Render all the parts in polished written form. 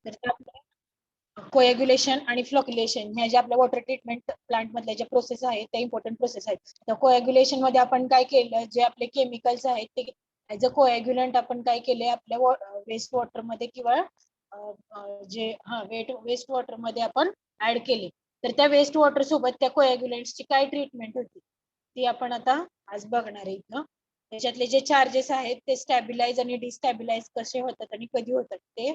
तर कोएग्युलेशन आणि फ्लॉक्युलेशन ह्या ज्या आपल्या वॉटर ट्रीटमेंट प्लांट मधल्या ज्या प्रोसेस आहेत त्या इम्पॉर्टंट प्रोसेस आहेत. तर कोएग्युलेशन मध्ये आपण काय केलं, जे आपले केमिकल्स आहेत ते ऍज अ कोएग्युलंट आपण काय केले, आपल्या वेस्ट वॉटर मध्ये किंवा जे वेस्ट वॉटर मध्ये आपण ऍड केले. तर त्या वेस्ट वॉटर सोबत त्या कोएग्युलंट्सची काय ट्रीटमेंट होती ती आपण आता आज बघणार आहे इथं. त्याच्यातले जे चार्जेस आहेत ते स्टॅबिलाइज आणि डिस्टॅबिलाइज कसे होतात आणि कधी होतात ते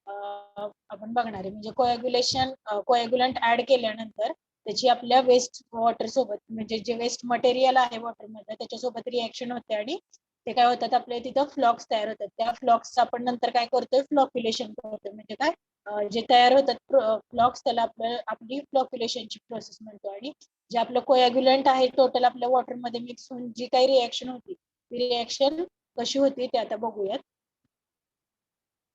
आपण बघणार आहे. म्हणजे कोएग्युलंट ऍड केल्यानंतर त्याची आपल्या वेस्ट वॉटर सोबत, म्हणजे जे वेस्ट मटेरियल आहे वॉटर मध्ये त्याच्यासोबत रिएक्शन होते आणि ते काय होतात, आपल्या तिथं फ्लॉक्स तयार होतात. त्या फ्लॉक्स आपण नंतर काय करतोय, फ्लॉक्युलेशन करतोय. म्हणजे काय, जे तयार होतात फ्लॉक्स त्याला आपली फ्लॉक्युलेशनची प्रोसेस म्हणतो. आणि जे आपलं कोएग्युलंट आहे टोटल आपल्या वॉटर मध्ये मिक्स होऊन जी काही रिएक्शन होती ती रिएक्शन कशी होती ते आता बघूयात.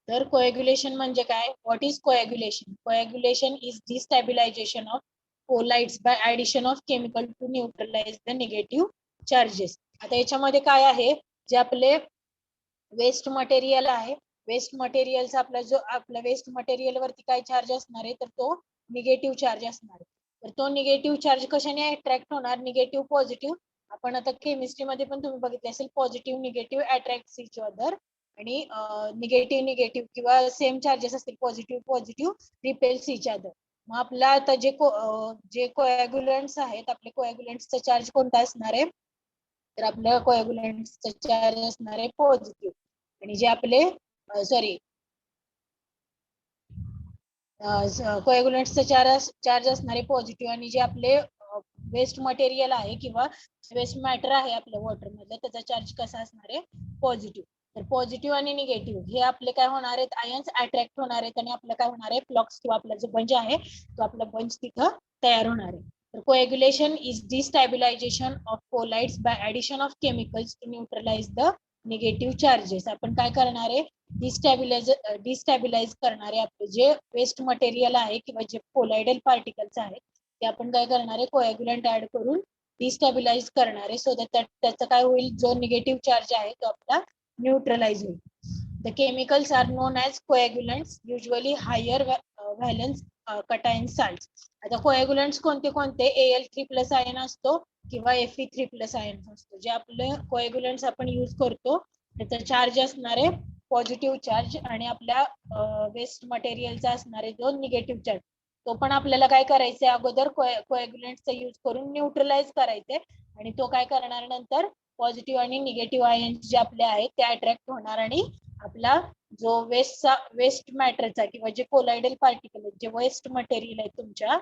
तर कोएग्युलेशन म्हणजे काय, what is coagulation? Coagulation is destabilisation of colloids by addition of chemical to neutralise the negative charges. आता याच्यामध्ये काय आहे, जे आपले वेस्ट मटेरियल आहे, वेस्ट मटेरियलचा आपल्या वेस्ट मटेरियल वरती काय चार्ज असणार आहे, तर तो निगेटिव्ह चार्ज असणार आहे. तर तो निगेटिव्ह चार्ज कशाने अट्रॅक्ट होणार, निगेटिव्ह पॉझिटिव्ह. आपण आता केमिस्ट्री मध्ये पण तुम्ही बघितले असेल, positive negative attract each other, आणि निगेटिव्ह निगेटिव्ह किंवा सेम चार्जेस असतील positive positive repels each other. मग आपला आता जे कोएग्युलंट्स आहेत, आपले कोएग्युलंट्सचा चार्ज कोणता असणार आहे, तर आपल्या कोएग्युलंट्सचा चार्ज असणार आहे पॉझिटिव्ह. आणि जे आपले सॉरी कोएग्युलंट्सचा चार्ज असणार आहे पॉझिटिव्ह. आणि जे आपले वेस्ट मटेरियल आहे किंवा वेस्ट मॅटर आहे आपल्या वॉटर मधलं त्याचा चार्ज कसा असणार आहे, पॉझिटिव्ह. तर पॉझिटिव्ह आणि निगेटिव्ह हे आपले काय होणार आहेत, आयन्स अट्रॅक्ट होणार आहेत आणि आपलं काय होणार आहे, फ्लॉक्स किंवा आपला जो बंच आहे तो आपला बंच तिथं तयार होणार आहे. तर coagulation is destabilisation of colloids by addition of chemicals to neutralise the negative charges. आपण काय करणार आहे, डिस्टॅबिलाइज करणारे आपले जे वेस्ट मटेरियल आहे किंवा जे कोलायडल पार्टिकल्स आहेत ते आपण काय करणार आहे, कोएग्युलंट ऍड करून डिस्टॅबिलाइज करणार आहे. सो दॅट त्याचा काय होईल, जो निगेटिव्ह चार्ज आहे तो आपला न्यूट्रलाइज होईल. The chemicals are known as coagulants, usually higher valence cation salt. आता कोएग्युलंट्स कोणते कोणते, Al3+ आयन असतो किंवा Fe3+ आयन असतो. जे आपले कोएग्युलंट्स आपण यूज करतो त्याचा चार्ज असणार आहे पॉझिटिव्ह चार्ज, आणि आपल्या वेस्ट मटेरियलचा असणार आहे जो निगेटिव्ह चार्ज. तो पण आपल्याला काय करायचंय, अगोदर कोएग्युलंटचा यूज करून न्यूट्रलाइज करायचंय. आणि तो काय करणार नंतर, पॉझिटिव्ह आणि निगेटिव्ह आयन्स जे आपले आहेत ते अट्रॅक्ट होणार आणि आपला जो वेस्ट मॅटरचा किंवा जे कोलायडल पार्टिकल आहेत, जे वेस्ट मटेरियल आहे तुमच्या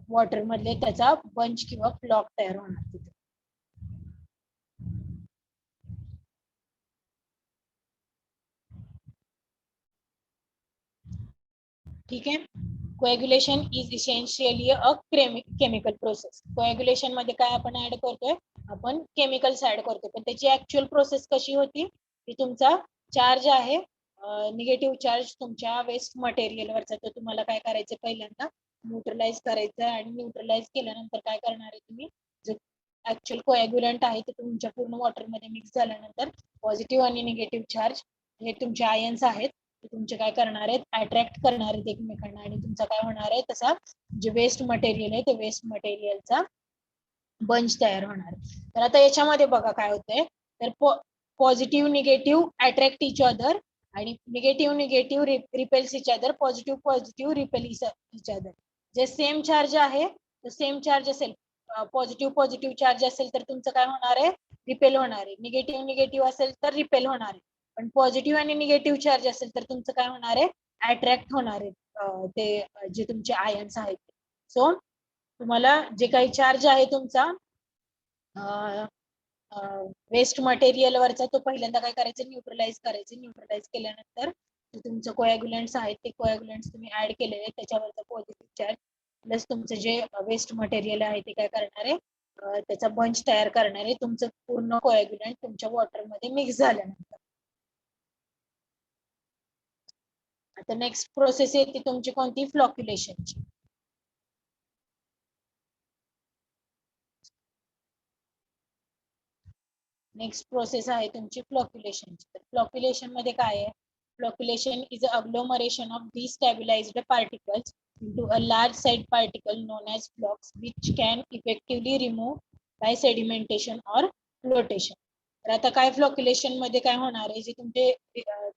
वॉटर मधले, त्याचा बंच किंवा फ्लॉक तयार होणार तिथे. ठीक आहे. Coagulation is essentially a chemical process. Coagulation मध्ये काय आपण ऍड करतोय, आपण केमिकल्स ऍड करतोय. पण त्याची ऍक्च्युअल प्रोसेस कशी होती, की तुमचा चार्ज आहे निगेटिव्ह चार्ज तुमच्या वेस्ट मटेरियलवरचा, तो तुम्हाला काय करायचं, पहिल्यांदा न्यूट्रलाइज करायचं. आणि न्यूट्रलाइज केल्यानंतर काय करणार आहे तुम्ही, जे ऍक्च्युअल कोएग्युलंट आहे ते तुमच्या पूर्ण वॉटरमध्ये मिक्स झाल्यानंतर पॉझिटिव्ह आणि निगेटिव्ह चार्ज हे तुमचे आयन्स आहेत तुमचे काय करणार आहेत, अट्रॅक्ट करणार आहेत एकमेकांना. आणि तुमचा काय होणार आहे, तसा जे वेस्ट मटेरियल आहे ते वेस्ट मटेरियलचा बंच तयार होणार. तर आता याच्यामध्ये बघा काय होतंय, तर positive negative attract each other, आणि negative negative repels each other, positive positive repel each other. जे सेम चार्ज आहे, सेम चार्ज असेल, पॉझिटिव्ह पॉझिटिव्ह चार्ज असेल तर तुमचं काय होणार आहे, रिपेल होणार आहे. निगेटिव्ह निगेटिव्ह असेल तर रिपेल होणार आहे. पण पॉझिटिव्ह आणि निगेटिव्ह चार्ज असेल तर तुमचं काय होणार आहे, अट्रॅक्ट होणार आहे ते जे तुमचे आयन्स आहेत. सो तुम्हाला जे काही चार्ज आहे तुमचा वेस्ट मटेरियल वरचा, तो पहिल्यांदा काय करायचं, न्यूट्रलाइज करायचं. न्यूट्रलाइज केल्यानंतर तुमचं कोएग्युलंट्स आहेत ते कोएग्युलंट्स तुम्ही ऍड केलेले, त्याच्यावरचा पॉझिटिव्ह चार्ज प्लस तुमचं जे वेस्ट मटेरियल आहे ते काय करणार आहे, त्याचा बंच तयार करणार आहे तुमचं पूर्ण कोएग्युलंट तुमच्या वॉटरमध्ये मिक्स झाल्यानंतर. आता नेक्स्ट प्रोसेस आहे ती तुमची कोणती, फ्लॉक्युलेशनची. नेक्स्ट प्रोसेस आहे तुमची फ्लॉक्युलेशनची. तर फ्लॉक्युलेशन मध्ये काय आहे, Flocculation is an agglomeration of destabilized particles into a large side particle known as flocks, which can effectively remove by sedimentation or flotation. तर आता काय फ्लॉक्युलेशन मध्ये काय होणार आहे, जे तुमचे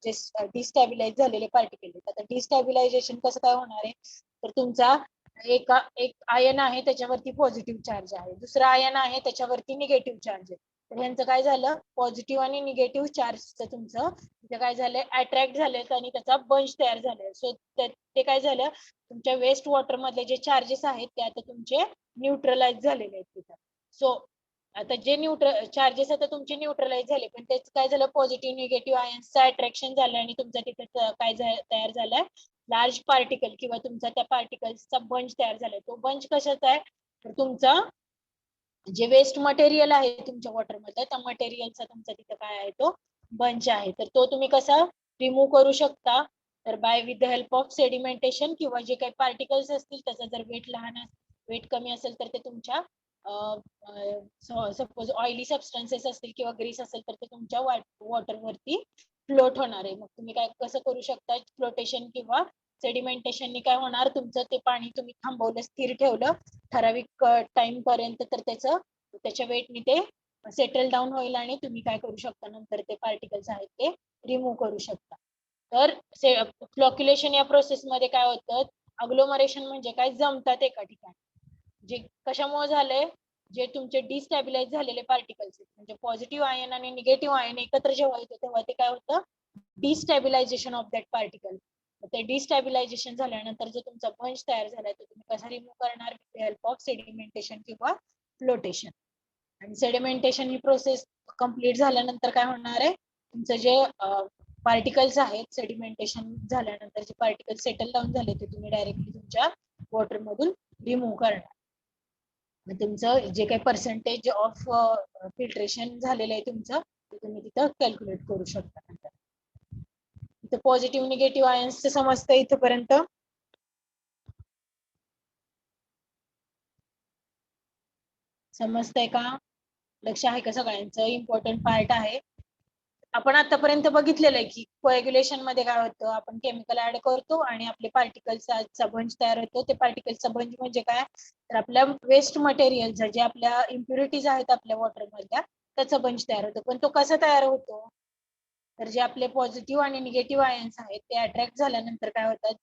जे डिस्टॅबिलाइज झालेले पार्टिकल आहेत, आता डिस्टॅबिलायझेशन कसं काय होणार आहे, तर तुमचा एक आयन आहे त्याच्यावरती पॉझिटिव्ह चार्ज आहे, दुसरा आयन आहे त्याच्यावरती निगेटिव्ह चार्ज आहे. तर ह्यांचं काय झालं, पॉझिटिव्ह आणि निगेटिव्ह चार्जचं तुमचं तिथे काय झालंय, अट्रॅक्ट झालेत आणि त्याचा बंच तयार झालाय. सो ते काय झालं, तुमच्या वेस्ट वॉटर मधले जे चार्जेस आहेत ते आता तुमचे न्यूट्रलाइज झालेले आहेत तिथं. सो आता जे चार्जेस आता तुमचे न्यूट्रलाइज झाले, पण त्याच काय झालं, पॉझिटिव्ह निगेटिव्ह आयन्सचं अट्रॅक्शन झालं आणि तुमचा तिथे काय तयार झालाय, लार्ज पार्टिकल किंवा तुमचा त्या पार्टिकल्सचा बंच तयार झालाय. तो बंच कशाचा आहे, तर तुमचा जे वेस्ट मटेरियल आहे तुमच्या वॉटर मध्ये, त्या मटेरियलचा तुमचा तिथे काय आहे, तो बंच आहे. तर तो तुम्ही कसा रिमूव्ह करू शकता, तर by with the help of sedimentation, किंवा जे काही पार्टिकल्स असतील त्याचा जर वेट कमी असेल तर ते तुमच्या सपोज ऑइली सबस्टन्सेस असतील किंवा ग्रीस असेल तर ते तुमच्या वॉटरवरती फ्लोट होणार आहे. मग तुम्ही काय कसं करू शकता, फ्लोटेशन किंवा सेडिमेंटेशननी काय होणार, तुमचं ते पाणी तुम्ही थांबवलं, स्थिर ठेवलं ठराविक टाइम पर्यंत, तर त्याच्या वेटनी ते सेटल डाऊन होईल आणि तुम्ही काय करू शकता, नंतर ते पार्टिकल्स आहेत ते रिमूव्ह करू शकता. तर फ्लॉक्युलेशन या प्रोसेस मध्ये काय होतं, अग्लोमरेशन म्हणजे काय, जमतात एका ठिकाणी. जे कशामुळे झालंय, जे तुमचे डिस्टॅबिलाइज झालेले पार्टिकल्स म्हणजे पॉझिटिव्ह आयन आणि निगेटिव्ह आयन एकत्र जेव्हा येतो तेव्हा ते काय होतं, डिस्टॅबिलायझेशन ऑफ दॅट पार्टिकल. ते डिस्टॅबिलायझेशन झाल्यानंतर जो तुमचा बंच तयार झालाय तो तुम्ही कसा रिमूव्ह करणार, विथ हेल्प ऑफ सेडिमेंटेशन किंवा फ्लोटेशन. आणि सेडिमेंटेशन ही प्रोसेस कंप्लीट झाल्यानंतर काय होणार आहे, तुमचं जे पार्टिकल्स आहेत, सेडिमेंटेशन झाल्यानंतर जे पार्टिकल सेटल डाऊन झाले ते तुम्ही डायरेक्टली तुमच्या वॉटर मधून रिमूव्ह करणार. मग तुमचं जे काही पर्सेंटेज ऑफ फिल्ट्रेशन झालेलं आहे तुमचं, ते तुम्ही तिथं कॅल्क्युलेट करू शकता. नंतर इथं पॉझिटिव्ह निगेटिव्ह आयन्सचं समजतं इथपर्यंत. समजतंय का, लक्ष आहे का सगळ्यांचं, इम्पॉर्टंट पार्ट आहे. आपण आतापर्यंत बघितलेलं आहे की कोएग्युलेशन मध्ये काय होतं, आपण केमिकल ऍड करतो आणि आपले पार्टिकल्सचा बंच तयार होतो. ते पार्टिकल्सचा बंच म्हणजे काय, तर आपल्या वेस्ट मटेरियल जे आपल्या इम्प्युरिटीज आहेत आपल्या वॉटर मधल्या, त्याचा बंच तयार होतो. पण तो कसा तयार होतो, तर जे आपले पॉझिटिव्ह आणि निगेटिव्ह आयन्स आहेत ते अट्रॅक्ट झाल्यानंतर काय होतात,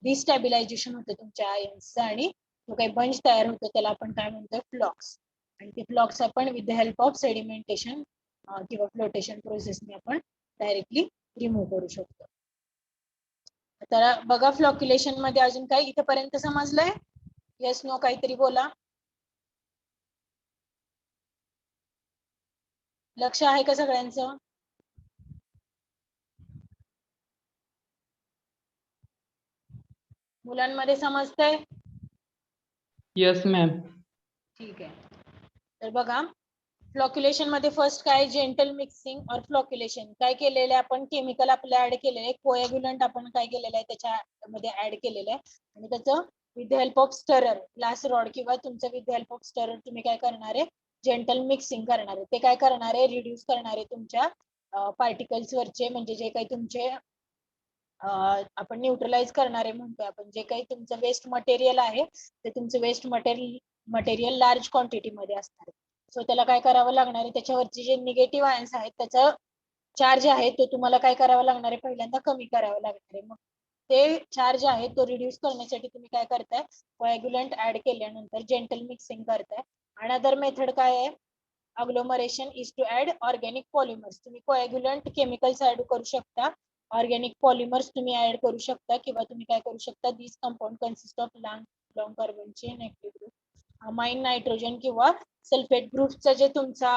डिस्टॅबिलायझेशन होतं तुमच्या आयन्सचं आणि जो काही बंच तयार होतो त्याला आपण काय म्हणतो, फ्लॉक्स. आणि ते फ्लॉक्स आपण with the help of sedimentation किंवा फ्लोटेशन प्रोसेसने आपण डायरेक्टली रिमूव्ह करू शकतो. तर बघा, फ्लॉक्युलेशन मध्ये अजून काय इथपर्यंत समजलंय, येस नो काहीतरी बोला, लक्ष आहे का सगळ्यांचं, मुलांमध्ये समजतंय? Yes ma'am. ठीक आहे. तर बघा, फ्लॉक्युलेशन मध्ये फर्स्ट काय, जेंटल मिक्सिंग और फ्लॉक्युलेशन. काय केलेलं आहे आपण, केमिकल आपलं ऍड केलेलं आहे, कोएग्युलंट आपण काय केलेलं आहे त्याच्यामध्ये ऍड केलेलं आहे आणि त्याचं with help of stirrer, glass rod किंवा तुमचं विथ हेल्प ऑफ स्टरर तुम्ही काय करणार आहे, जेंटल मिक्सिंग करणार आहे. ते काय करणार आहे, रिड्यूस करणार आहे तुमच्या पार्टिकल्स वरचे, म्हणजे जे काही तुमचे आपण न्यूट्रलाइज करणारे म्हणतोय आपण, जे काही तुमचं वेस्ट मटेरियल आहे ते तुमचं वेस्ट मटेरियल लार्ज क्वांटिटी मध्ये असणार आहे. सो त्याला काय करावं लागणार आहे, त्याच्यावरचे जे निगेटिव्ह आयन्स आहेत त्याचा चार्ज आहे तो तुम्हाला काय करावं लागणार आहे, पहिल्यांदा कमी करावं लागणार आहे. मग ते चार्ज आहे तो रिड्यूस करण्यासाठी तुम्ही काय करताय, कोएग्युलंट ऍड केल्यानंतर जेंटल मिक्सिंग करताय. अनदर मेथड काय आहे, agglomeration is to add organic polymers. तुम्ही कोएग्युलंट केमिकल्स ऍड करू शकता, ऑर्गॅनिक पॉलिमर्स तुम्ही ऍड करू शकता, किंवा तुम्ही काय करू शकता, this compound consist of long carbon chain active group, amine nitrogen किंवा सल्फेट ग्रुपचा जे तुमचा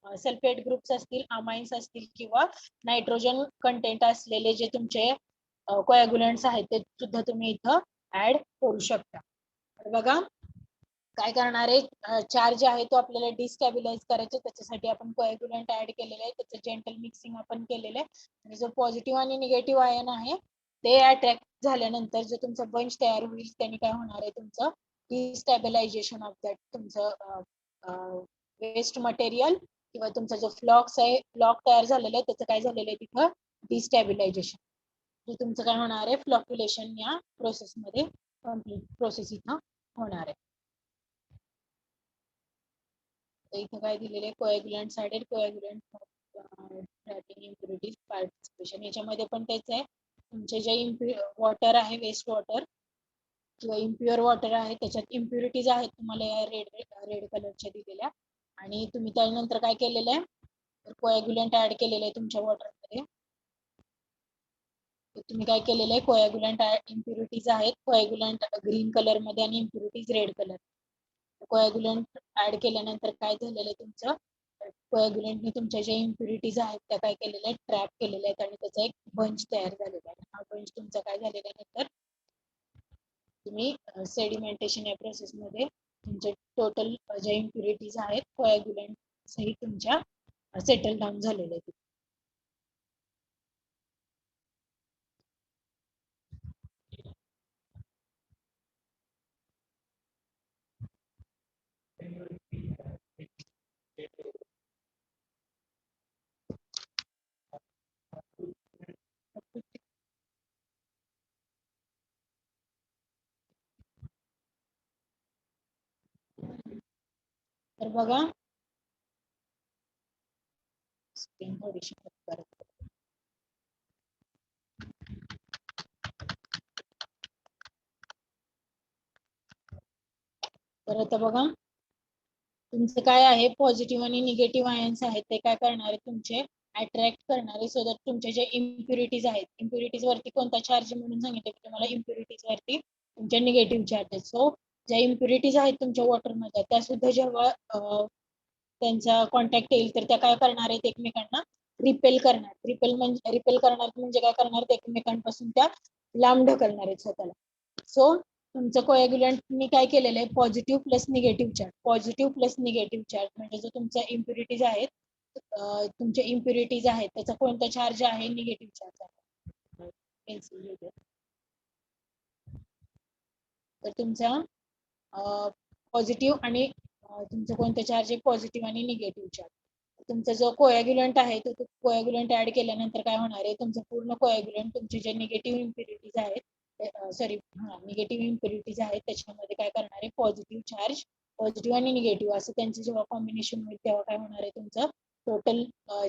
सल्फेट ग्रुप्स असतील, अमाइन्स असतील किंवा नायट्रोजन कंटेंट असलेले जे तुमचे कोएग्युलंट्स आहेत ते सुद्धा तुम्ही इथं ऍड करू शकता. बघा काय करणार आहे, चार्ज आहे तो आपल्याला डिस्टॅबिलाइज करायचा, त्याच्यासाठी आपण कोएग्युलंट ऍड केलेलं आहे, त्याचं जेंटल मिक्सिंग आपण केलेलं आहे. आणि जो पॉझिटिव्ह आणि निगेटिव्ह आयन आहे ते अट्रॅक्ट झाल्यानंतर जो तुमचा बंच तयार होईल त्याने काय होणार आहे, तुमचं डिस्टॅबिलायझेशन ऑफ दॅट तुमचं वेस्ट मटेरियल किंवा तुमचा जो फ्लॉक्स आहे, फ्लॉक तयार झालेला आहे त्याचं काय झालेलं आहे, तिथं डिस्टॅबिलायझेशन. हे तुमचं काय होणार आहे, फ्लॉक्युलेशन या प्रोसेसमध्ये कम्प्लीट प्रोसेस इथं होणार आहे. तर इथं काय दिलेलं आहे, कोएग्युलंट साइडेड कोएग्युलंट इम्प्युरिटीज पार्टिसिपेशन. याच्यामध्ये पण तेच आहे, तुमचे जे वॉटर आहे, वेस्ट वॉटर किंवा इम्प्युअर वॉटर आहे, त्याच्यात इम्प्युरिटीज आहेत तुम्हाला या रेड कलरच्या दिलेल्या. आणि तुम्ही त्यानंतर काय केलेलं आहे, कोएग्युलंट ऍड केलेलं आहे तुमच्या वॉटरमध्ये. तुम्ही काय केलेलं आहे, कोएग्युलंट इम्प्युरिटीज आहेत, कोएग्युलंट ग्रीन कलर मध्ये आणि इम्प्युरिटीज रेड कलर. कोएग्युलंट ऍड केल्यानंतर काय झालेलं आहे, तुमचं कोएग्युलंटने तुमच्या ज्या इम्प्युरिटीज आहेत त्या काय केलेल्या आहेत, ट्रॅप केलेल्या आहेत आणि त्याचा एक बंच तयार झालेला आहे. हा बंच तुमचा काय झालेला आहे, नंतर तुम्ही सेडिमेंटेशन या प्रोसेसमध्ये तुमचे टोटल ज्या इम्प्युरिटीज आहेत कोएग्युलंट सहित तुमच्या सेटल डाऊन झालेले आहेत. तर बघा, स्क्रीन थोडीशी करत. तर आता बघा, तुमचं काय आहे, पॉझिटिव्ह आणि निगेटिव्ह आयन्स आहेत ते काय करणार आहे, तुमचे अट्रॅक्ट करणारे, सो दॅट तुमचे जे इम्प्युरिटीज आहेत, इम्प्युरिटीज वरती कोणता चार्ज म्हणून सांगितलं की तुम्हाला, इम्प्युरिटीज वरती तुमच्या निगेटिव्ह चार्ज आहेत. सो ज्या इम्प्युरिटीज आहेत तुमच्या वॉटरमध्ये त्या सुद्धा जेव्हा त्यांचा कॉन्टॅक्ट येईल तर त्या काय करणार आहेत, एकमेकांना रिपेल करणार. रिपेल करणार म्हणजे काय करणार, एकमेकांपासून त्या लांब ढकलणार आहेत स्वतःला. सो तुमचं कोएग्युलंटनी काय केलेलं आहे, positive plus negative charge. Positive plus negative charge म्हणजे जो तुमच्या इम्प्युरिटीज आहेत, तुमचे इम्प्युरिटीज आहेत त्याचा कोणता चार्ज आहे, निगेटिव्ह चार्ज आहे. तर तुमचा पॉझिटिव्ह आणि तुमचं कोणतं चार्ज आहे, पॉझिटिव्ह आणि निगेटिव्ह चार्ज. तुमचा जो कोएग्युलंट आहे तो कोएग्युलंट ऍड केल्यानंतर काय होणार आहे, तुमचं पूर्ण कोएग्युलंट तुमचे जे निगेटिव्ह इम्प्युरिटीज आहेत, सॉरी निगेटिव्ह इम्प्युरिटीज आहेत त्याच्यामध्ये काय करणार आहे, पॉझिटिव्ह चार्ज, पॉझिटिव्ह आणि निगेटिव्ह असं त्यांचं जेव्हा कॉम्बिनेशन होईल तेव्हा काय होणार आहे, तुमचं टोटल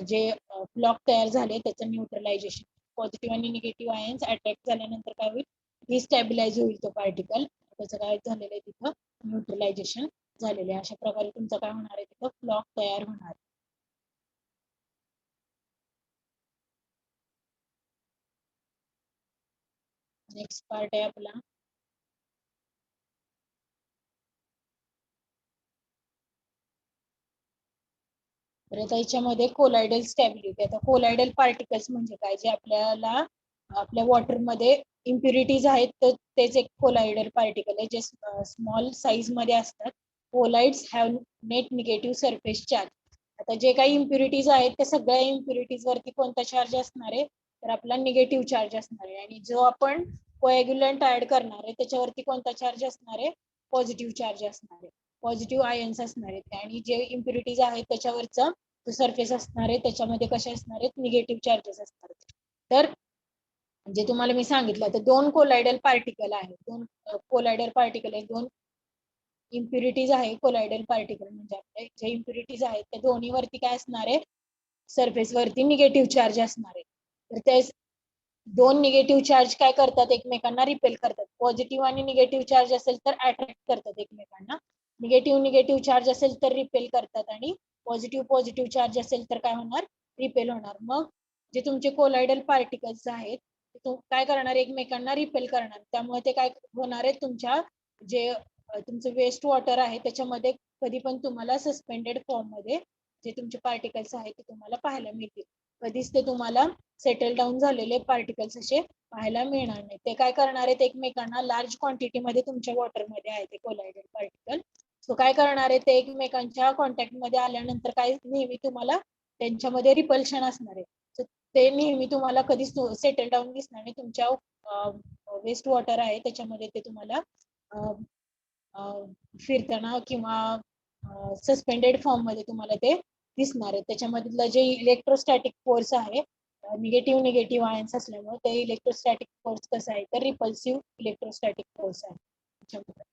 जे ब्लॉक तयार झाले त्याचं न्यूट्रलायझेशन. पॉझिटिव्ह आणि निगेटिव्ह आयन्स अट्रॅक्ट झाल्यानंतर काय होईल, डिस्टॅबिलाइज होईल तो पार्टिकल, त्याचं काय झालेलं आहे, तिथं न्यूट्रलायझेशन झालेले. अशा प्रकारे तुमचं काय होणार आहे, तिथं ब्लॉक तयार होणार. नेक्स्ट पार्ट आहे आपला तर त्याच्यामध्ये कोलायडल स्टॅबिलिटी. आता कोलायडल पार्टिकल्स म्हणजे काय, जे आपल्याला आपल्या वॉटरमध्ये इम्प्युरिटीज आहेत तर तेच एक कोलायडल पार्टिकल आहे, जे स्मॉल साईज मध्ये असतात. Colloids have net negative surface charge. आता जे काही इम्प्युरिटीज आहेत त्या सगळ्या इम्प्युरिटीज वरती कोणता चार्ज असणार आहे, तर आपला निगेटिव्ह चार्ज असणार आहे. आणि जो आपण कोएग्युलंट ऍड करणार आहे त्याच्यावरती कोणता चार्ज असणार आहे, पॉझिटिव्ह चार्ज असणार आहे, पॉझिटिव्ह आयन्स असणार आहेत. आणि जे इम्प्युरिटीज आहेत त्याच्यावरचा जो सरफेस असणार आहे त्याच्यामध्ये कसे असणार आहेत, निगेटिव्ह चार्जेस असणार आहेत. तर जे तुम्हाला मी सांगितलं, तर दोन कोलायडल पार्टिकल आहेत, दोन कोलायडल पार्टिकल आहेत, दोन इम्प्युरिटीज आहे. कोलायडल पार्टिकल म्हणजे आपले जे इम्प्युरिटीज आहेत त्या दोन्ही वरती काय असणार आहे, सरफेस वरती निगेटिव्ह चार्ज असणार आहे. तर ते दोन निगेटिव्ह चार्ज काय करतात, एकमेकांना रिपेल करतात. पॉझिटिव्ह आणि निगेटिव्ह चार्ज असेल तर अट्रॅक्ट करतात एकमेकांना, निगेटिव्ह चार्ज असेल तर रिपेल करतात, आणि पॉझिटिव्ह चार्ज असेल तर काय होणार, रिपेल होणार. मग जे तुमचे कोलायडल पार्टिकल्स आहेत ते काय करणार, एकमेकांना रिपेल करणार. त्यामुळे ते काय होणार आहे, तुमच्या जे तुमचं वेस्ट वॉटर आहे त्याच्यामध्ये कधी पण तुम्हाला सस्पेंडेड फॉर्म मध्ये जे तुमचे पार्टिकल्स आहेत ते तुम्हाला पाहायला मिळतील. कधीच ते तुम्हाला सेटल डाऊन झालेले पार्टिकल्स असे पाहायला मिळणार नाही. ते काय करणार आहेत, एकमेकांना लार्ज क्वांटिटी मध्ये तुमच्या वॉटरमध्ये आहे ते कोलायडल पार्टिकल. सो काय करणार आहे, ते एकमेकांच्या कॉन्टॅक्ट मध्ये आल्यानंतर काय नेहमी तुम्हाला त्यांच्यामध्ये रिपल्शन असणार आहे. ते नेहमी तुम्हाला कधीच सेटल डाऊन दिसणार नाही. तुमच्या वेस्ट वॉटर आहे त्याच्यामध्ये ते तुम्हाला फिरताना किंवा सस्पेंडेड फॉर्म मध्ये तुम्हाला ते दिसणार आहे. त्याच्यामधलं जे इलेक्ट्रोस्टॅटिक फोर्स आहे निगेटिव्ह निगेटिव्ह आयन्स असल्यामुळे ते इलेक्ट्रोस्टॅटिक फोर्स कसा आहे तर रिपल्सिव्ह इलेक्ट्रोस्टॅटिक फोर्स आहे त्याच्यामध्ये.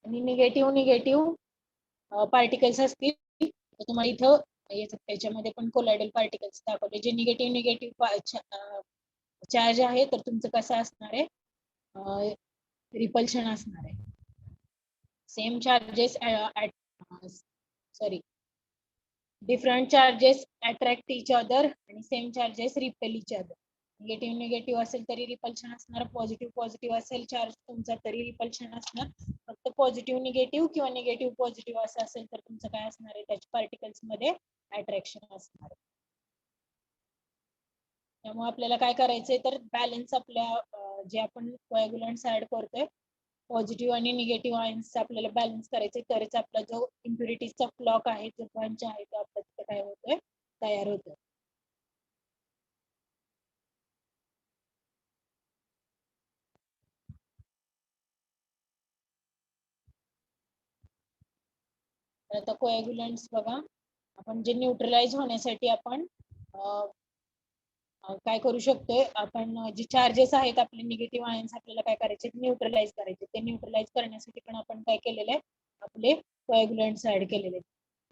आणि निगेटिव्ह निगेटिव्ह पार्टिकल्स असतील तर तुम्हाला इथं त्याच्यामध्ये पण कोलायडल पार्टिकल्स दाखवले. जे निगेटिव्ह निगेटिव्ह चार्ज आहे तर तुमचं कसं असणार आहे रिपल्शन असणार आहे. Same charges sorry different charges attract each other आणि same charges repel each other. Negative negative असेल तरी रिपल्शन असणार, पॉझिटिव्ह पॉझिटिव्ह असेल चार्ज तुमचा तरी रिपल्शन असणार. फक्त पॉझिटिव्ह निगेटिव्ह किंवा निगेटिव्ह पॉझिटिव्ह असं असेल तर तुमचं काय असणार आहे त्याच्या पार्टिकल्स मध्ये अट्रॅक्शन असणार आहे. त्यामुळे आपल्याला काय करायचंय तर बॅलन्स आपल्या जे आपण कोॲग्युलंट्स ऍड करतोय पॉझिटिव्ह आणि निगेटिव्ह आयन्स आपल्याला बॅलन्स करायचे तरच आपला जो इम्प्युरिटीजचा फ्लॉक आहे जो बंच आहे तो आपल्या तिथे काय होतोय तयार होतोय. तर आता कोॲग्युलंट्स बघा आपण जे न्यूट्रलाइज होण्यासाठी आपण काय करू शकतोय आपण जे चार्जेस आहेत आपले निगेटिव्ह आयन्स आपल्याला काय करायचे न्यूट्रलाइज करायचे. ते न्यूट्रलाइज करण्यासाठी पण आपण काय केलेलं आहे आपले कोॲग्युलंट्स ऍड केलेले.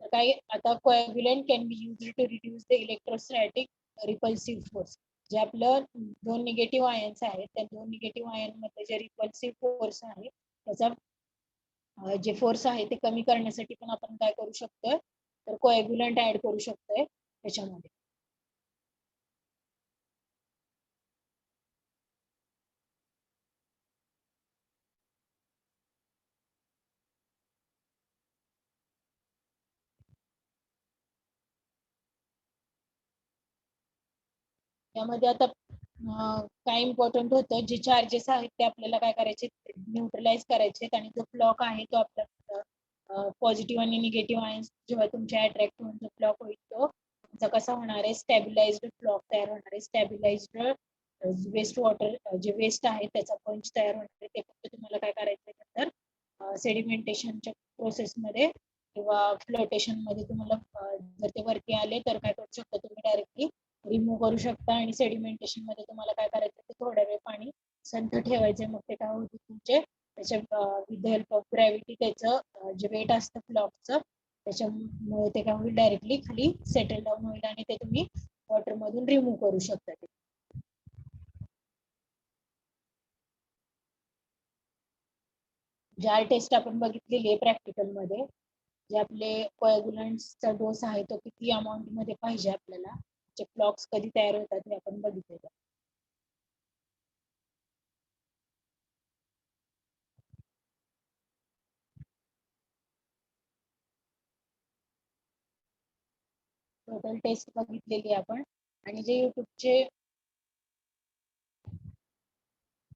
तर काय आता coagulant can be used to reduce the electrostatic repulsive force. जे आपलं दोन निगेटिव्ह आयन्स आहेत त्या दोन निगेटिव्ह आयन मध्ये जे रिपल्सिव्ह फोर्स आहे त्याचा जे फोर्स आहे ते कमी करण्यासाठी पण आपण काय करू शकतोय तर कोॲग्युलंट ऍड करू शकतोय त्याच्यामध्ये. त्यामध्ये आता काय इम्पॉर्टंट होतं जे चार्जेस आहेत ते आपल्याला काय करायचे न्यूट्रलाइज करायचे आणि जो फ्लॉक आहे तो आपला पॉझिटिव्ह आणि निगेटिव्ह आयन्स जेव्हा तुमच्या अट्रॅक्ट होऊन जो फ्लॉक होईल तो तुमचा कसा होणार आहे स्टॅबिलाइज्ड फ्लॉक तयार होणार आहे. स्टॅबिलाइज्ड वेस्ट वॉटर जे वेस्ट आहे त्याचा पंच तयार होणार आहे. ते फक्त तुम्हाला काय करायचं तर सेडिमेंटेशनच्या प्रोसेसमध्ये किंवा फ्लोटेशन मध्ये तुम्हाला जर ते वरती आले तर काय करू शकता तुम्ही डायरेक्टली रिमूव्ह करू शकता आणि सेडिमेंटेशन मध्ये तुम्हाला काय करायचं ते थोड्या वेळ पाणी संथ ठेवायचे. मग ते काय होते तुमचे त्याच्या विथ हेल्प ऑफ ग्रॅव्हिटी त्याचं जे वेट असतं फ्लॉकचं त्याच्यामुळे ते काय होईल डायरेक्टली खाली सेटल डाऊन होईल आणि ते तुम्ही वॉटर मधून रिमूव्ह करू शकता. जार टेस्ट आपण बघितलेली आहे प्रॅक्टिकल मध्ये. जे आपले कोॲग्युलंट्सचा डोस आहे तो किती अमाऊंट मध्ये पाहिजे आपल्याला जे फ्लॉक्स कधी तयार होतात हे आपण बघितलेलं. टोटल टेस्ट बघितलेली आपण आणि जे युट्यूबचे